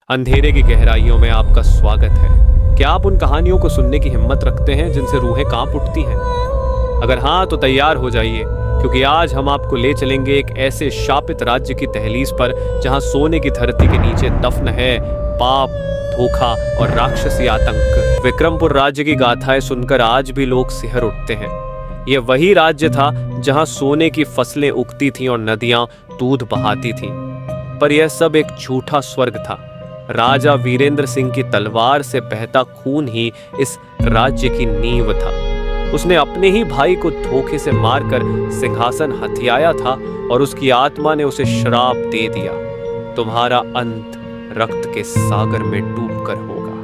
अंधेरे की गहराइयों में आपका स्वागत है। क्या आप उन कहानियों को सुनने की हिम्मत रखते हैं जिनसे रूहें कांप उठती हैं? अगर हाँ तो तैयार हो जाइए, क्योंकि आज हम आपको ले चलेंगे एक ऐसे शापित राज्य की दहलीज पर जहां सोने की धरती के नीचे दफन है पाप, धोखा और राक्षसी आतंक। विक्रमपुर राज्य की गाथाएं सुनकर आज भी लोग सिहर उठते हैं। यह वही राज्य था जहां सोने की फसलें उगती थीं और नदियां दूध बहाती थीं। पर यह सब एक झूठा स्वर्ग था। राजा वीरेंद्र सिंह की तलवार से बहता खून ही इस राज्य की नींव था। उसने अपने ही भाई को धोखे से मारकर सिंहासन हथियाया था और उसकी आत्मा ने उसे श्राप दे दिया, तुम्हारा अंत रक्त के सागर में डूबकर होगा।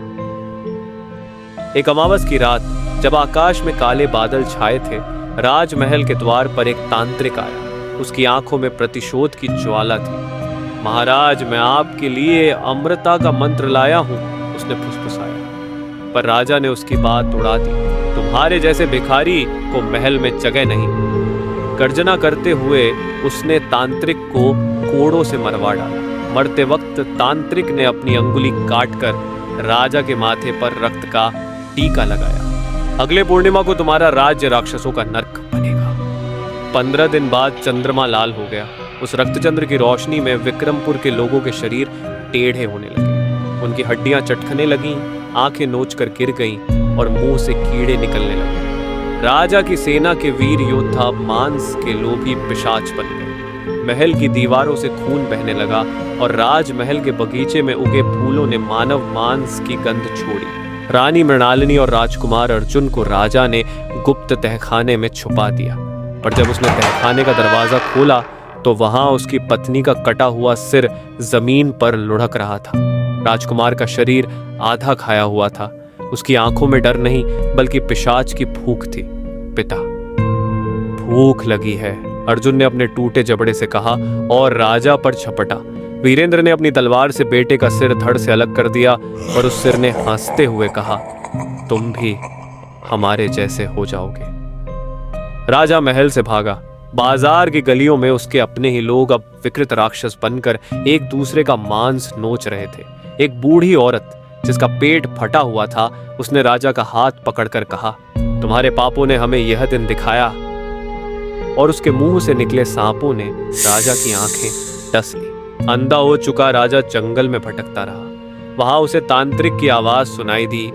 एक अमावस की रात जब आकाश में काले बादल छाए थे, राजमहल के द्वार पर एक तांत्रिक आया। उसकी आंखों में प्रतिशोध की ज्वाला थी। महाराज, मैं आपके लिए अमृता का मंत्र लाया हूं, उसने फुसफुसाया। पर राजा ने उसकी बात उड़ा दी। तुम्हारे जैसे भिखारी को महल में जगह नहीं। गर्जना करते हुए उसने तांत्रिक को कोड़ों से मरवा डाला। मरते वक्त तांत्रिक ने अपनी अंगुली काटकर राजा के माथे पर रक्त का टीका लगाया। अगले पूर्णिमा को तुम्हारा राज्य राक्षसों का नर्क बनेगा। 15 दिन बाद चंद्रमा लाल हो गया। उस रक्तचंद्र की रोशनी में विक्रमपुर के लोगों के शरीर टेढ़े होने लगे। उनकी हड्डियां चटकने लगीं, आंखें नोचकर गिर गईं और मुंह से कीड़े निकलने लगे। राजा की सेना के वीर योद्धा मांस के लोभी पिशाच बन गए। महल की दीवारों से खून बहने लगा और राजमहल के बगीचे में उगे फूलों ने मानव मांस की गंध छोड़ी। रानी मृणालिनी और राजकुमार अर्जुन को राजा ने गुप्त तहखाने में छुपा दिया। पर जब उसने तहखाने का दरवाजा खोला तो वहां उसकी पत्नी का कटा हुआ सिर जमीन पर लुढ़क रहा था। राजकुमार का शरीर आधा खाया हुआ था। उसकी आंखों में डर नहीं बल्कि पिशाच की भूख थी। पिता, भूख लगी है, अर्जुन ने अपने टूटे जबड़े से कहा और राजा पर झपटा। वीरेंद्र ने अपनी तलवार से बेटे का सिर धड़ से अलग कर दिया और उस सिर ने हंसते हुए कहा, तुम भी हमारे जैसे हो जाओगे। राजा महल से भागा। बाजार की गलियों में उसके अपने ही लोग अब विकृत राक्षस बनकर एक दूसरे का मांस नोच रहे थे। एक बूढ़ी औरत जिसका पेट फटा हुआ था, उसने राजा का हाथ पकड़कर कहा, तुम्हारे पापों ने हमें यह दिन दिखाया। और उसके मुंह से निकले सांपों ने राजा की आंखें डस ली। अंधा हो चुका राजा जंगल में भटकता रहा। वहां उसे तांत्रिक की आवाज सुनाई दी,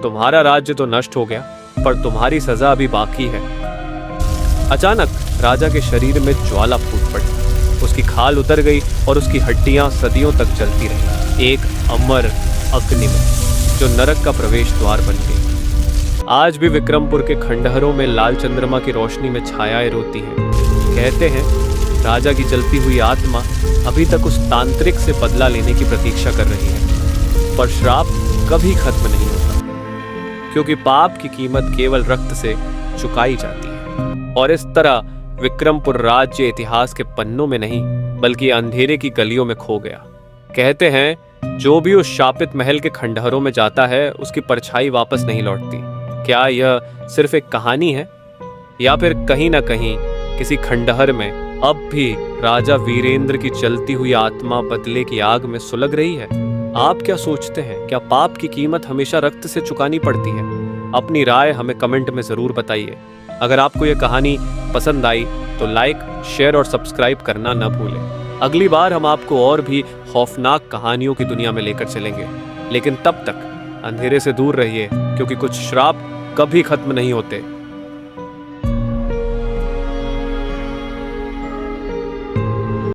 तुम्हारा राज्य तो नष्ट हो गया, पर तुम्हारी सजा अभी बाकी है। अचानक राजा के शरीर में ज्वाला फूट पड़ी। उसकी खाल उतर गई और उसकी हड्डियां सदियों तक जलती रही, एक अमर अग्नि में जो नरक का प्रवेश द्वार बन गई। आज भी विक्रमपुर के खंडहरों में लाल चंद्रमा की रोशनी में छायाएं रोती हैं। कहते हैं राजा की जलती हुई आत्मा अभी तक उस तांत्रिक से बदला लेने की प्रतीक्षा कर रही है। पर श्राप कभी खत्म नहीं होता, क्योंकि पाप की कीमत केवल रक्त से चुकाई जाती है। और इस तरह विक्रमपुर राज्य इतिहास के पन्नों में नहीं बल्कि अंधेरे की गलियों में खो गया। कहते हैं जो भी उस शापित महल के खंडहरों में जाता है उसकी परछाई वापस नहीं लौटती। क्या यह सिर्फ एक कहानी है या फिर कहीं ना कहीं किसी खंडहर में अब भी राजा वीरेंद्र की जलती हुई आत्मा बदले की आग में सुलग रही है? आप क्या सोचते हैं? क्या पाप की कीमत हमेशा रक्त से चुकानी पड़ती है? अपनी राय हमें कमेंट में जरूर बताइए। अगर आपको यह कहानी पसंद आई तो लाइक, शेयर और सब्सक्राइब करना न भूलें। अगली बार हम आपको और भी खौफनाक कहानियों की दुनिया में लेकर चलेंगे। लेकिन तब तक अंधेरे से दूर रहिए, क्योंकि कुछ श्राप कभी खत्म नहीं होते।